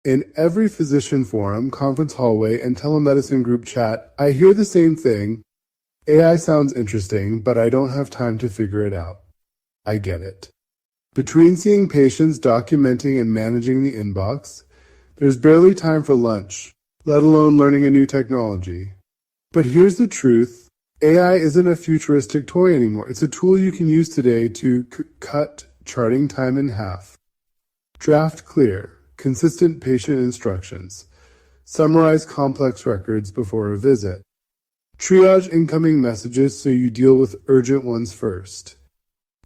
In every physician forum, conference hallway, and telemedicine group chat, I hear the same thing. AI sounds interesting, but I don't have time to figure it out. I get it. Between seeing patients, documenting, and managing the inbox, there's barely time for lunch, let alone learning a new technology. But here's the truth. AI isn't a futuristic toy anymore. It's a tool you can use today to cut charting time in half. Draft clear, consistent patient instructions. Summarize complex records before a visit. Triage incoming messages so you deal with urgent ones first.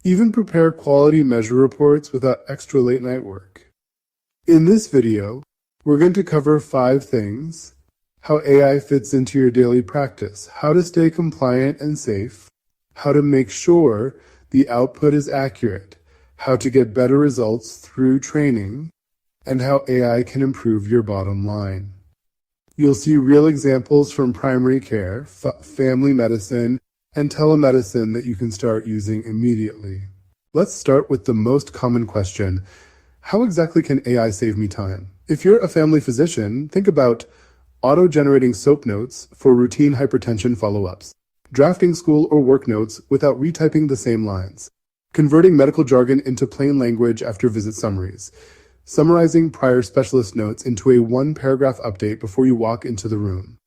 Even prepare quality measure reports without extra late-night work. In this video, we're going to cover 5 things: how AI fits into your daily practice, how to stay compliant and safe, how to make sure the output is accurate, how to get better results through training, and how AI can improve your bottom line. You'll see real examples from primary care, family medicine, and telemedicine that you can start using immediately. Let's start with the most common question: how exactly can AI save me time? If you're a family physician, think about auto-generating soap notes for routine hypertension follow-ups, drafting school or work notes without retyping the same lines, converting medical jargon into plain language after visit summaries, summarizing prior specialist notes into a 1-paragraph update before you walk into the room.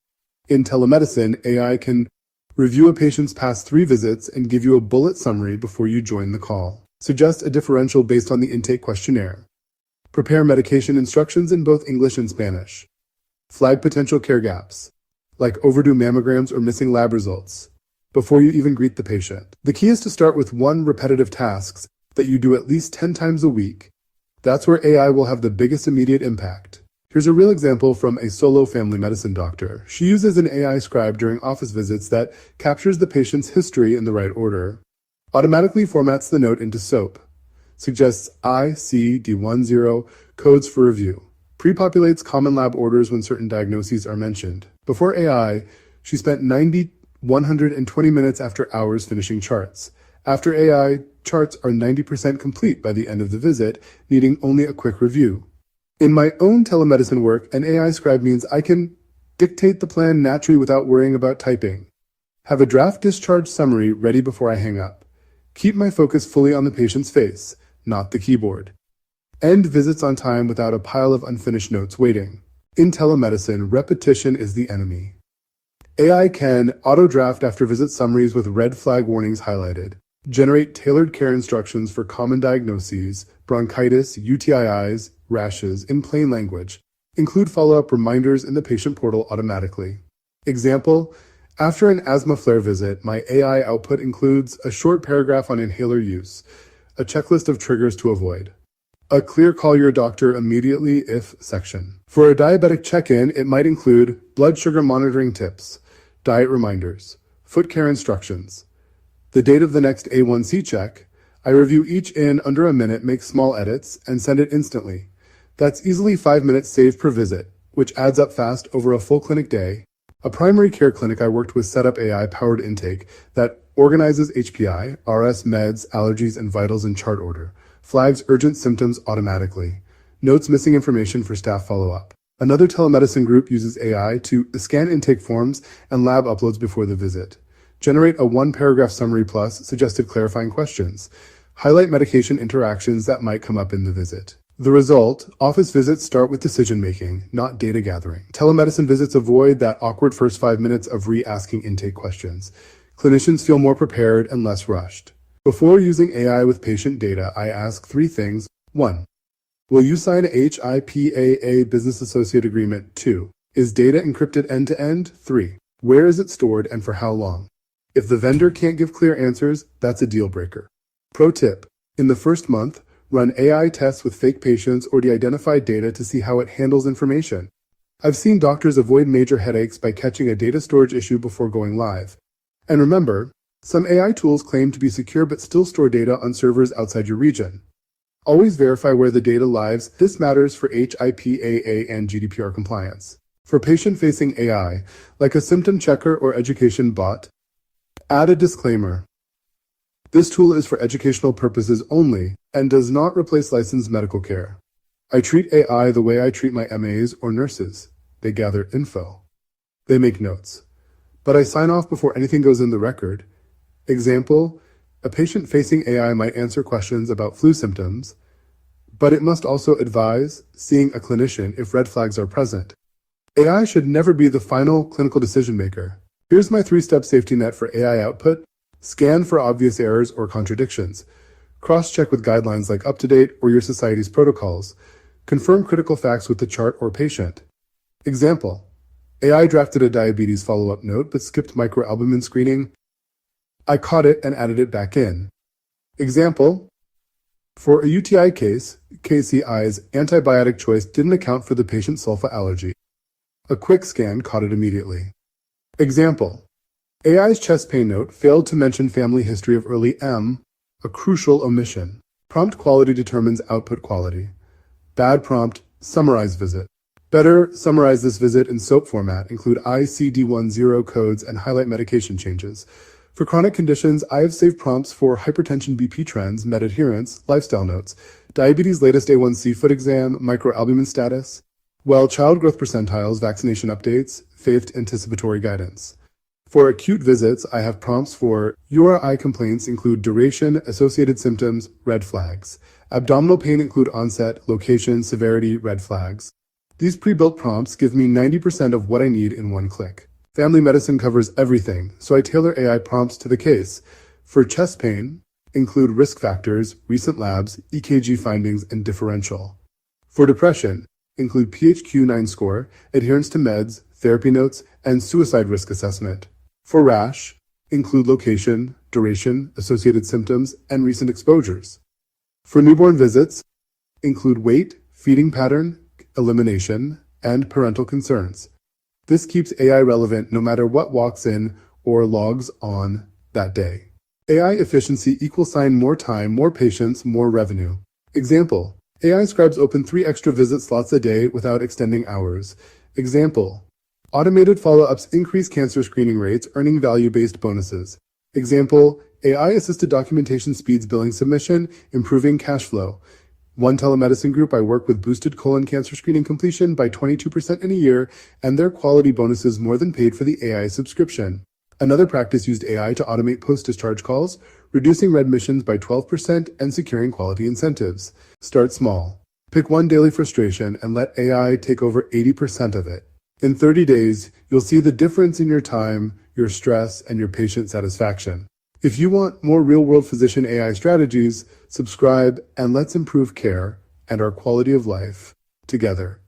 In telemedicine, AI can review a patient's past 3 visits and give you a bullet summary before you join the call. Suggest a differential based on the intake questionnaire. Prepare medication instructions in both English and Spanish. Flag potential care gaps, like overdue mammograms or missing lab results, before you even greet the patient. The key is to start with 1 repetitive tasks that you do at least 10 times a week. That's where AI will have the biggest immediate impact. Here's a real example from a solo family medicine doctor. She uses an AI scribe during office visits that captures the patient's history in the right order, automatically formats the note into SOAP, suggests ICD-10 codes for review, pre-populates common lab orders when certain diagnoses are mentioned. Before AI, she spent 120 minutes after hours finishing charts. After AI, charts are 90% complete by the end of the visit, needing only a quick review. In my own telemedicine work, an AI scribe means I can dictate the plan naturally without worrying about typing. Have a draft discharge summary ready before I hang up. Keep my focus fully on the patient's face, not the keyboard. End visits on time without a pile of unfinished notes waiting. In telemedicine, repetition is the enemy. AI can auto-draft after visit summaries with red flag warnings highlighted, generate tailored care instructions for common diagnoses, bronchitis, UTIs, rashes in plain language, include follow-up reminders in the patient portal automatically. Example, after an asthma flare visit, my AI output includes a short paragraph on inhaler use, a checklist of triggers to avoid, a clear call your doctor immediately if section. For a diabetic check-in, it might include blood sugar monitoring tips, diet reminders, foot care instructions, the date of the next A1C check. I review each in under a minute, make small edits, and send it instantly. That's easily 5 minutes saved per visit, which adds up fast over a full clinic day. A primary care clinic I worked with set up AI-powered intake that organizes HPI, RS meds, allergies, and vitals in chart order, flags urgent symptoms automatically, notes missing information for staff follow-up. Another telemedicine group uses AI to scan intake forms and lab uploads before the visit, generate a 1-paragraph summary plus suggested clarifying questions, highlight medication interactions that might come up in the visit. The result, office visits start with decision-making, not data gathering. Telemedicine visits avoid that awkward first 5 minutes of re-asking intake questions. Clinicians feel more prepared and less rushed. Before using AI with patient data, I ask 3 things. 1. Will you sign a HIPAA Business Associate Agreement? 2. Is data encrypted end-to-end? 3. Where is it stored and for how long? If the vendor can't give clear answers, that's a deal breaker. Pro tip: in the first month, run AI tests with fake patients or de-identified data to see how it handles information. I've seen doctors avoid major headaches by catching a data storage issue before going live. And remember, some AI tools claim to be secure but still store data on servers outside your region. Always verify where the data lives. This matters for HIPAA and GDPR compliance. For patient-facing AI, like a symptom checker or education bot, add a disclaimer. This tool is for educational purposes only and does not replace licensed medical care. I treat AI the way I treat my MAs or nurses. They gather info. They make notes. But I sign off before anything goes in the record. Example, a patient facing AI might answer questions about flu symptoms, but it must also advise seeing a clinician if red flags are present. AI should never be the final clinical decision maker. Here's my 3-step safety net for AI output. Scan for obvious errors or contradictions. Cross-check with guidelines like UpToDate or your society's protocols. Confirm critical facts with the chart or patient. Example, AI drafted a diabetes follow-up note but skipped microalbumin screening. I caught it and added it back in. Example, for a UTI case, KCI's antibiotic choice didn't account for the patient's sulfa allergy. A quick scan caught it immediately. Example, AI's chest pain note failed to mention family history of early M, a crucial omission. Prompt quality determines output quality. Bad prompt, summarize visit. Better, summarize this visit in SOAP format, include ICD-10 codes and highlight medication changes. For chronic conditions, I have saved prompts for hypertension BP trends, med adherence, lifestyle notes, diabetes latest A1C foot exam, microalbumin status, child growth percentiles, vaccination updates, faith anticipatory guidance. For acute visits, I have prompts for URI complaints include duration, associated symptoms, red flags. Abdominal pain include onset, location, severity, red flags. These pre-built prompts give me 90% of what I need in one click. Family medicine covers everything, so I tailor AI prompts to the case. For chest pain, include risk factors, recent labs, EKG findings, and differential. For depression, include PHQ-9 score, adherence to meds, therapy notes, and suicide risk assessment. For rash, include location, duration, associated symptoms, and recent exposures. For newborn visits, include weight, feeding pattern, elimination, and parental concerns. This keeps AI relevant no matter what walks in or logs on that day. AI efficiency equals more time, more patients, more revenue. Example, AI scribes open 3 extra visit slots a day without extending hours. Example, automated follow-ups increase cancer screening rates, earning value-based bonuses. Example, AI-assisted documentation speeds billing submission, improving cash flow. One telemedicine group I work with boosted colon cancer screening completion by 22% in a year, and their quality bonuses more than paid for the AI subscription. Another practice used AI to automate post-discharge calls, reducing readmissions by 12% and securing quality incentives. Start small. Pick one daily frustration and let AI take over 80% of it. In 30 days, you'll see the difference in your time, your stress, and your patient satisfaction. If you want more real-world physician AI strategies, subscribe and let's improve care and our quality of life together.